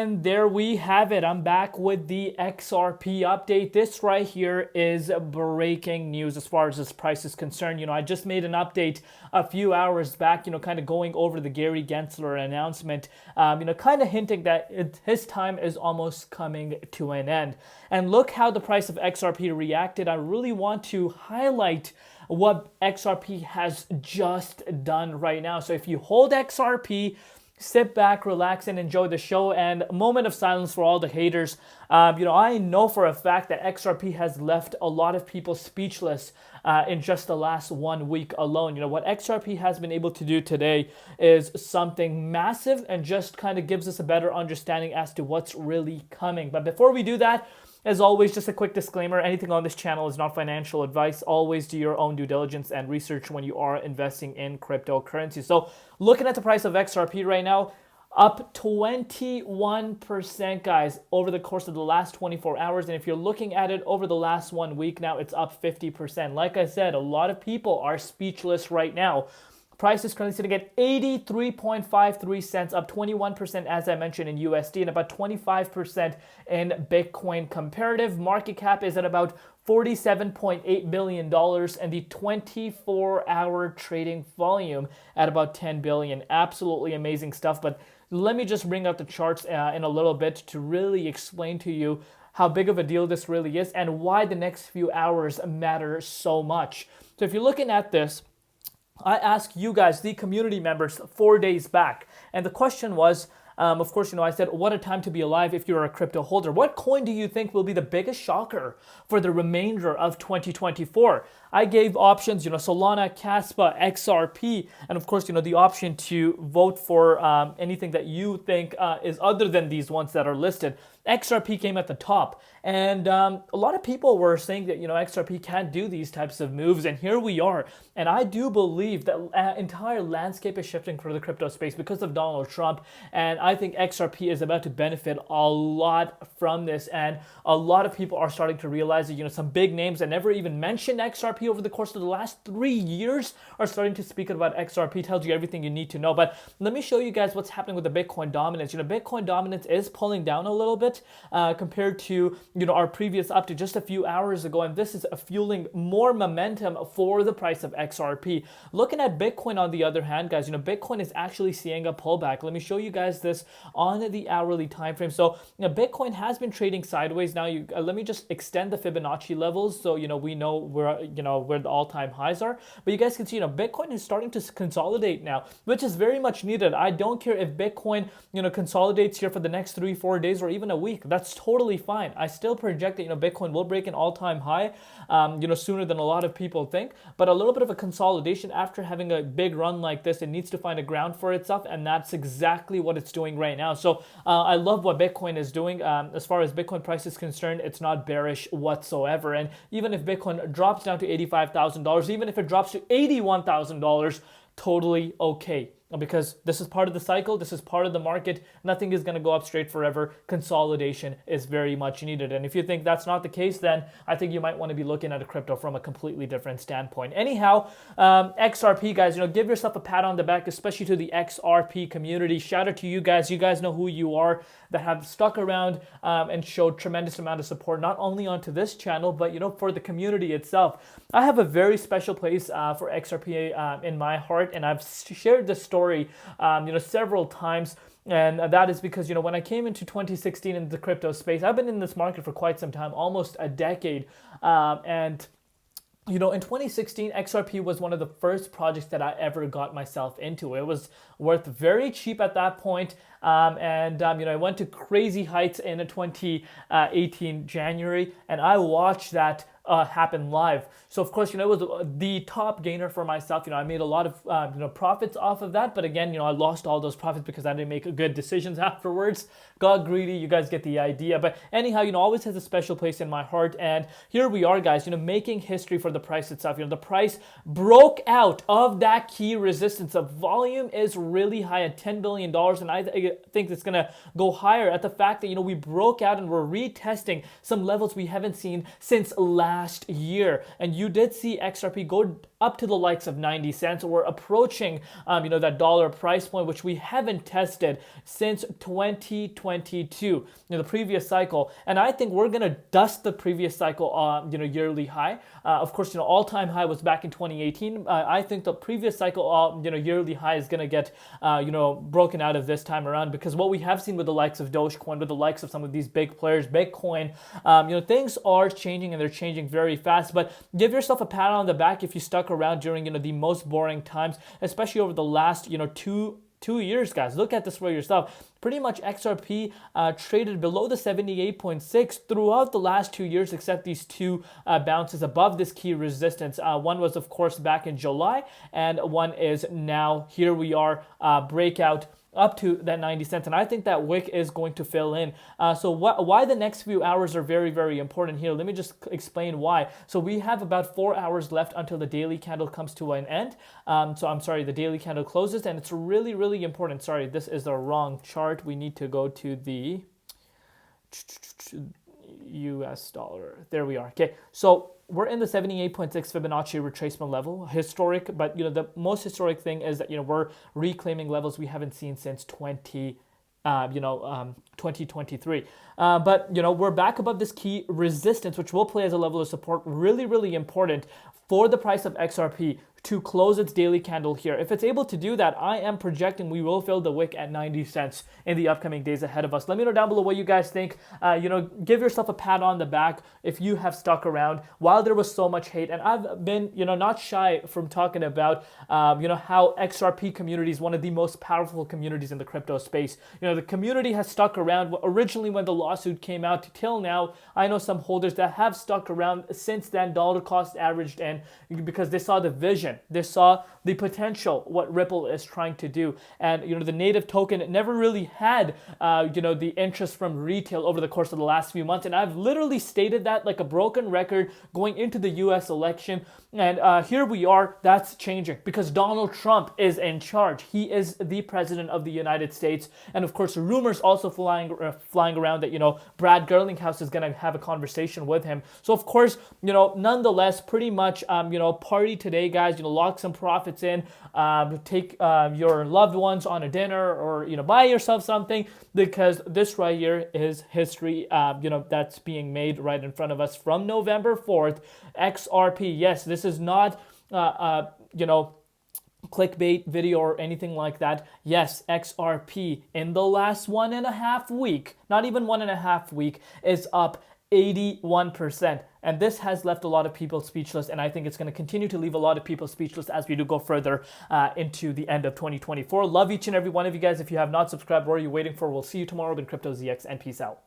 And there we have it. I'm back with the XRP update. This right here is breaking news as far as this price is concerned. I just made an update a few hours back, kind of going over the Gary Gensler announcement, kind of hinting that his time is almost coming to an end. And look how the price of XRP reacted. I really want to highlight what XRP has just done right now. So if you hold XRP, sit back, relax, and enjoy the show. And a moment of silence for all the haters. I know for a fact that XRP has left a lot of people speechless in just the last 1 week alone. What XRP has been able to do today is something massive and just kind of gives us a better understanding as to what's really coming. But before we do that, as always, just a quick disclaimer, anything on this channel is not financial advice. Always do your own due diligence and research when you are investing in cryptocurrency. So looking at the price of XRP right now, up 21%, guys, over the course of the last 24 hours. And if you're looking at it over the last 1 week now, it's up 50%. Like I said, a lot of people are speechless right now. Price is currently sitting at 83.53 cents, up 21%, as I mentioned, in USD, and about 25% in Bitcoin. Comparative market cap is at about $47.8 billion, and the 24-hour trading volume at about 10 billion. Absolutely amazing stuff. But let me just bring up the charts in a little bit to really explain to you how big of a deal this really is and why the next few hours matter so much. So if you're looking at this, I asked you guys, the community members, 4 days back, and the question was, of course, I said, what a time to be alive if you're a crypto holder. What coin do you think will be the biggest shocker for the remainder of 2024? I gave options, Solana, Kaspa, XRP, and of course, the option to vote for anything that you think is other than these ones that are listed. XRP came at the top, and a lot of people were saying that, XRP can't do these types of moves, and here we are. And I do believe that entire landscape is shifting for the crypto space because of Donald Trump, and I think XRP is about to benefit a lot from this, and a lot of people are starting to realize that, some big names that never even mentioned XRP over the course of the last 3 years are starting to speak about XRP. Tells you everything you need to know. But let me show you guys what's happening with the Bitcoin dominance. Bitcoin dominance is pulling down a little bit compared to our previous update just a few hours ago, and this is fueling more momentum for the price of XRP. Looking at Bitcoin, on the other hand, guys, Bitcoin is actually seeing a pullback. Let me show you guys this on the hourly time frame. So Bitcoin has been trading sideways. Now let me just extend the Fibonacci levels so we know where the all-time highs are. But you guys can see Bitcoin is starting to consolidate now, which is very much needed. I don't care if Bitcoin consolidates here for the next 3-4 days or even a week. That's totally fine. I still project that Bitcoin will break an all-time high sooner than a lot of people think. But a little bit of a consolidation after having a big run like this, it needs to find a ground for itself, and that's exactly what it's doing right now. So I love what Bitcoin is doing. As far as Bitcoin price is concerned, it's not bearish whatsoever. And even if Bitcoin drops down to $85,000, even if it drops to $81,000, totally okay. Because this is part of the cycle, this is part of the market. Nothing is going to go up straight forever. Consolidation is very much needed. And if you think that's not the case, then I think you might want to be looking at a crypto from a completely different standpoint. Anyhow, XRP, guys, give yourself a pat on the back, especially to the XRP community. Shout out to you guys. You guys know who you are, that have stuck around and showed tremendous amount of support, not only onto this channel, but for the community itself. I have a very special place for XRP in my heart, and I've shared this story several times, and that is because when I came into 2016 in the crypto space, I've been in this market for quite some time, almost a decade, and in 2016, XRP was one of the first projects that I ever got myself into. It was worth very cheap at that point, and I went to crazy heights in 2018 January, and I watched that happen live. So of course, it was the top gainer for myself. I made a lot of profits off of that, but again, I lost all those profits because I didn't make good decisions afterwards. Got greedy. You guys get the idea. But anyhow, always has a special place in my heart. And here we are, guys. Making history for the price itself. The price broke out of that key resistance. The volume is really high at $10 billion, and I think it's gonna go higher at the fact that we broke out and we're retesting some levels we haven't seen since last year. And you did see XRP go up to the likes of 90 cents. We're approaching, that dollar price point, which we haven't tested since 2022, the previous cycle. And I think we're going to dust the previous cycle, yearly high. Of course, all-time high was back in 2018. I think the previous cycle, yearly high is going to get, broken out of this time around, because what we have seen with the likes of Dogecoin, with the likes of some of these big players, Bitcoin, things are changing, and they're changing very fast. But give yourself a pat on the back if you stuck around during, the most boring times, especially over the last, two years, guys. Look at this for yourself. Pretty much XRP traded below the 78.6 throughout the last 2 years, except these two bounces above this key resistance. One was, of course, back in July, and one is now. Here we are, breakout up to that 90 cents. And I think that wick is going to fill in. So why the next few hours are very, very important here. Let me just explain why. So we have about 4 hours left until the daily candle comes to an end. The daily candle closes, and it's really, really important. Sorry, this is the wrong chart. We need to go to the US dollar. There we are. Okay, so we're in the 78.6 Fibonacci retracement level, historic, but the most historic thing is that we're reclaiming levels we haven't seen since 2023. But we're back above this key resistance, which will play as a level of support. Really, really important for the price of XRP to close its daily candle here. If it's able to do that, I am projecting we will fill the wick at 90 cents in the upcoming days ahead of us. Let me know down below what you guys think. Give yourself a pat on the back if you have stuck around while there was so much hate. And I've been, not shy from talking about, how XRP community is one of the most powerful communities in the crypto space. The community has stuck around originally when the lawsuit came out till now. I know some holders that have stuck around since then, dollar cost averaged in, because they saw the vision. They saw the potential, what Ripple is trying to do. And, the native token never really had, the interest from retail over the course of the last few months. And I've literally stated that like a broken record going into the US election. And here we are, that's changing because Donald Trump is in charge. He is the president of the United States. And of course, rumors also flying around that, Brad Garlinghouse is going to have a conversation with him. So of course, nonetheless, pretty much, party today, guys, lock some profits in, take your loved ones on a dinner, or, buy yourself something, because this right here is history, that's being made right in front of us from November 4th. XRP, yes, this is not, clickbait video or anything like that. Yes, XRP in the last 1.5 week, not even 1.5 week, is up 81%. And this has left a lot of people speechless, and I think it's going to continue to leave a lot of people speechless as we do go further into the end of 2024. Love each and every one of you guys. If you have not subscribed, what are you waiting for? We'll see you tomorrow in Crypto ZX, and peace out.